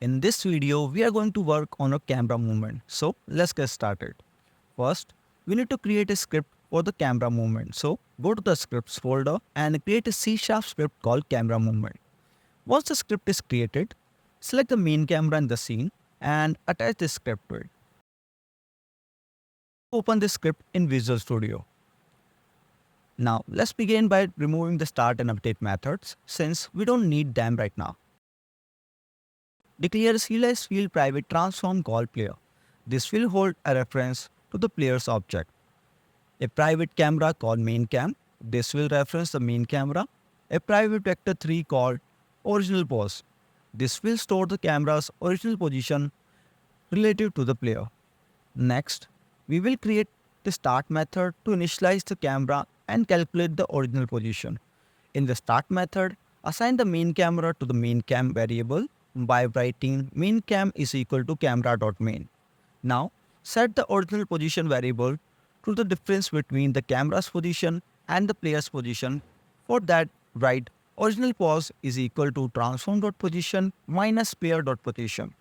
In this video, we are going to work on a camera movement. So let's get started. First, we need to create a script for the camera movement. So go to the scripts folder and create a C# script called camera movement. Once the script is created, select the main camera in the scene and attach the script to it. Open the script in Visual Studio. Now let's begin by removing the start and update methods since we don't need them right now. Declare a serialized field private transform called player. This will hold a reference to the player's object. A private camera called main cam. This will reference the main camera. A private vector 3 called original pose. This will store the camera's original position relative to the player. Next, we will create the start method to initialize the camera and calculate the original position. In the start method, assign the main camera to the main cam variable by writing main cam is equal to camera.main. Now, set the original position variable to the difference between the camera's position and the player's position. For that, write original pose is equal to transform.position minus player.position.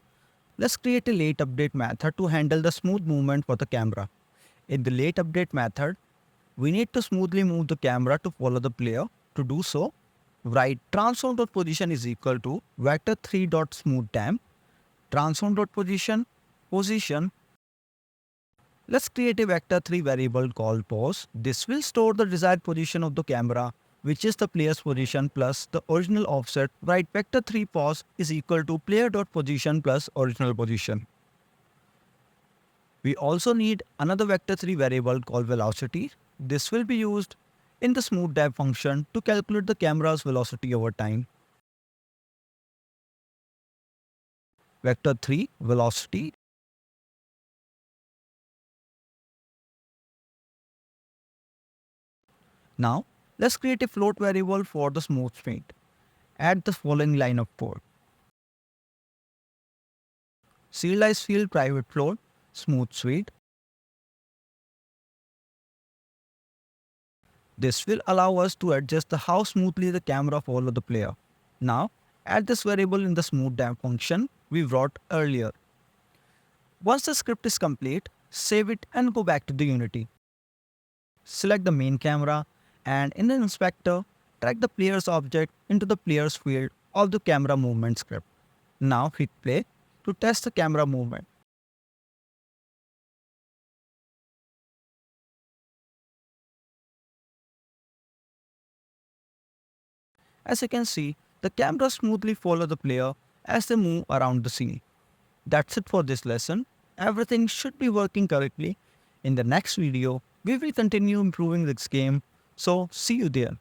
Let's create a late update method to handle the smooth movement for the camera. In the late update method, we need to smoothly move the camera to follow the player. To do so, write transform.position is equal to vector3.smoothTime, transform.position, position. Let's create a vector3 variable called pose. This will store the desired position of the camera, which is the player's position plus the original offset. Write vector3 pose is equal to player.position plus original position. We also need another vector3 variable called velocity. This will be used in the Lookdev function to calculate the camera's velocity over time. Vector3 velocity. Now, let's create a float variable for the smooth speed. Add the following line of code. Serialized field private float, smooth speed. This will allow us to adjust how smoothly the camera follows the player. Now, add this variable in the Lookdev function we wrote earlier. Once the script is complete, save it and go back to the Unity. Select the main camera and in the inspector, drag the player's object into the player's field of the camera movement script. Now hit play to test the camera movement. As you can see, the camera smoothly follows the player as they move around the scene. That's it for this lesson. Everything should be working correctly. In the next video, we will continue improving this game. So see you there.